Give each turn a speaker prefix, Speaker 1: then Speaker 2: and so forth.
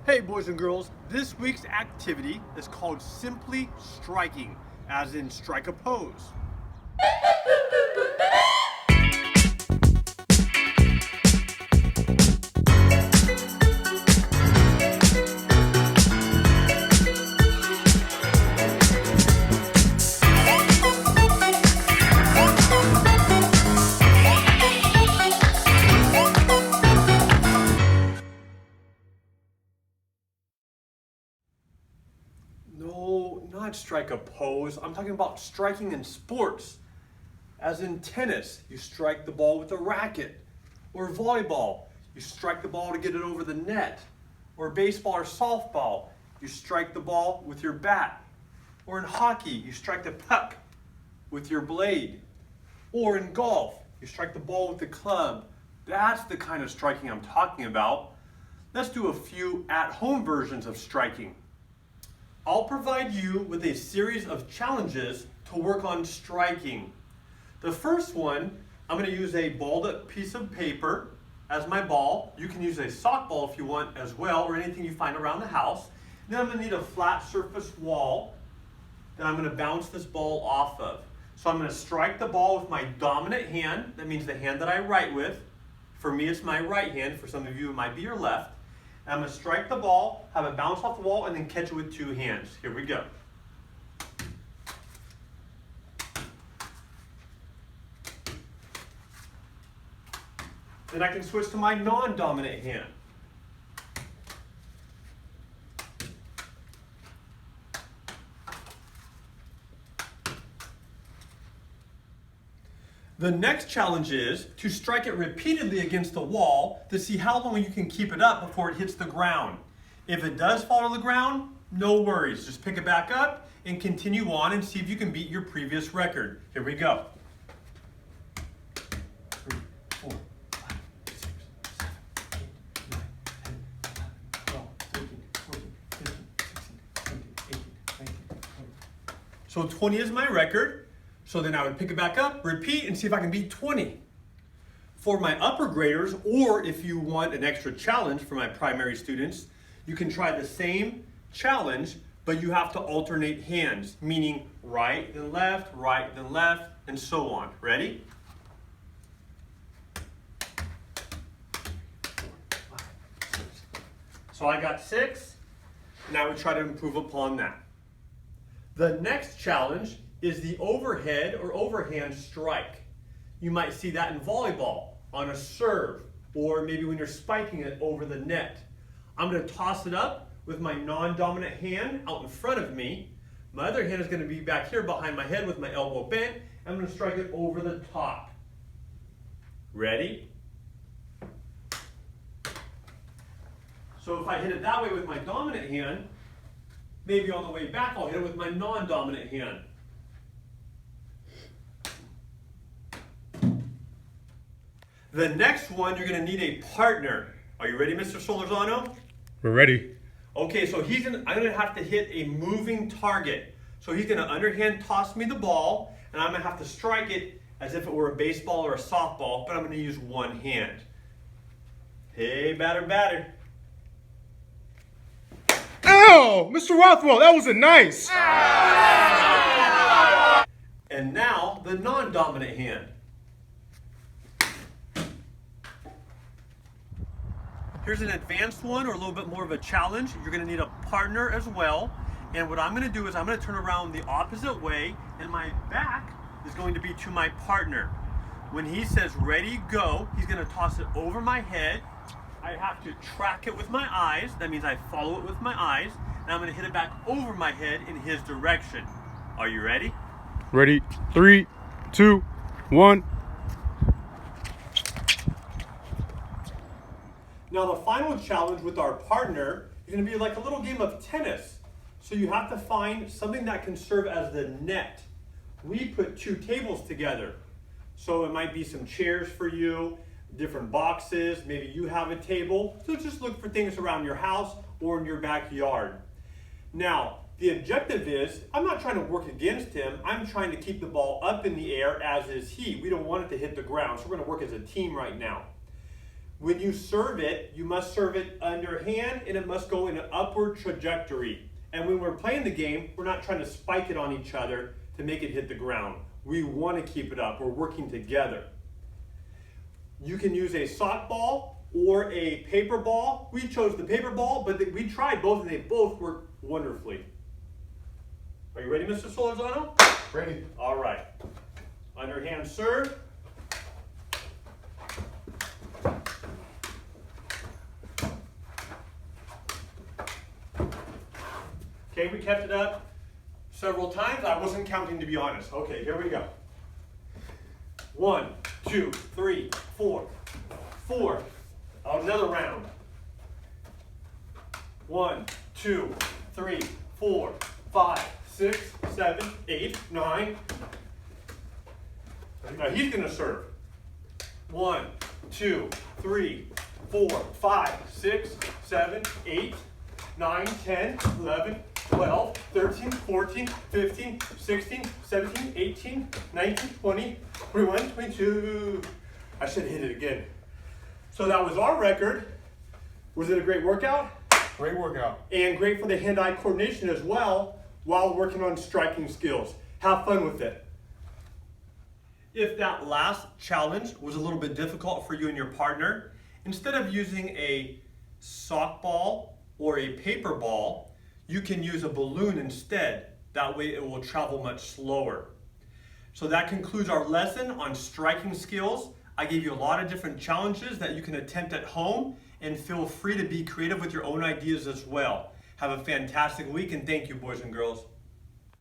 Speaker 1: Hey boys and girls, this week's activity is called Simply Striking, as in strike a pose. No, not strike a pose. I'm talking about striking in sports. As in tennis, you strike the ball with a racket. Or volleyball, you strike the ball to get it over the net. Or baseball or softball, you strike the ball with your bat. Or in hockey, you strike the puck with your blade. Or in golf, you strike the ball with the club. That's the kind of striking I'm talking about. Let's do a few at-home versions of striking. I'll provide you with a series of challenges to work on striking. The first one, I'm going to use a balled up piece of paper as my ball. You can use a sock ball if you want as well, or anything you find around the house. Then I'm going to need a flat surface wall that I'm going to bounce this ball off of. So I'm going to strike the ball with my dominant hand. That means the hand that I write with. For me, it's my right hand. For some of you, it might be your left. And I'm going to strike the ball, have it bounce off the wall, and then catch it with two hands. Here we go. Then I can switch to my non-dominant hand. The next challenge is to strike it repeatedly against the wall to see how long you can keep it up before it hits the ground. If it does fall to the ground, no worries. Just pick it back up and continue on and see if you can beat your previous record. Here we go. 3, 4, 5, 6, 7, 8, 9, 10, 11, 12, 13, 14, 15, 16, 17, 18, 19, 20. So 20 is my record. So then I would pick it back up, repeat, and see if I can beat 20. For my upper graders, or if you want an extra challenge for my primary students, you can try the same challenge, but you have to alternate hands, meaning right then left, and so on. Ready? 4, 5, 6. So I got 6, and I would try to improve upon that. The next challenge is the overhead or overhand strike. You might see that in volleyball on a serve, or maybe when you're spiking it over the net. I'm going to toss it up with my non-dominant hand out in front of me. My other hand is going to be back here behind my head with my elbow bent. I'm going to strike it over the top. Ready? So if I hit it that way with my dominant hand, maybe on the way back I'll hit it with my non-dominant hand. The next one, you're going to need a partner. Are you ready, Mr. Solorzano?
Speaker 2: We're ready.
Speaker 1: Okay, so I'm going to have to hit a moving target. So he's going to underhand toss me the ball, and I'm going to have to strike it as if it were a baseball or a softball, but I'm going to use one hand. Hey, batter.
Speaker 2: Ow! Mr. Rothwell, that wasn't nice!
Speaker 1: And now, the non-dominant hand. Here's an advanced one, or a little bit more of a challenge. You're going to need a partner as well. And what I'm going to do is I'm going to turn around the opposite way, and my back is going to be to my partner. When he says ready, go, he's going to toss it over my head. I have to track it with my eyes. That means I follow it with my eyes. And I'm going to hit it back over my head in his direction. Are you ready?
Speaker 2: Ready? 3, 2, 1.
Speaker 1: Now the final challenge with our partner is going to be like a little game of tennis. So you have to find something that can serve as the net. We put 2 tables together. So it might be some chairs for you, different boxes, maybe you have a table. So just look for things around your house or in your backyard. Now, the objective is, I'm not trying to work against him, I'm trying to keep the ball up in the air as is he. We don't want it to hit the ground, so we're going to work as a team right now. When you serve it, you must serve it underhand and it must go in an upward trajectory. And when we're playing the game, we're not trying to spike it on each other to make it hit the ground. We want to keep it up. We're working together. You can use a sock ball or a paper ball. We chose the paper ball, but we tried both and they both worked wonderfully. Are you ready, Mr. Solorzano?
Speaker 2: Ready.
Speaker 1: All right. Underhand serve. Okay, we kept it up several times. I wasn't counting, to be honest. Okay, here we go. 1, 2, 3, 4, 4. Another round. 1, 2, 3, 4, 5, 6, 7, 8, 9. Now he's going to serve. 1, 2, 3, 4, 5, 6, 7, 8, 9, 10, 11, 12, 13, 14, 15, 16, 17, 18, 19, 20, 21, 22. I should hit it again. So that was our record. Was it a great workout?
Speaker 2: Great workout.
Speaker 1: And great for the hand-eye coordination as well while working on striking skills. Have fun with it. If that last challenge was a little bit difficult for you and your partner, instead of using a sock ball or a paper ball, you can use a balloon instead. That way it will travel much slower. So that concludes our lesson on striking skills. I gave you a lot of different challenges that you can attempt at home, and feel free to be creative with your own ideas as well. Have a fantastic week, and thank you, boys and girls.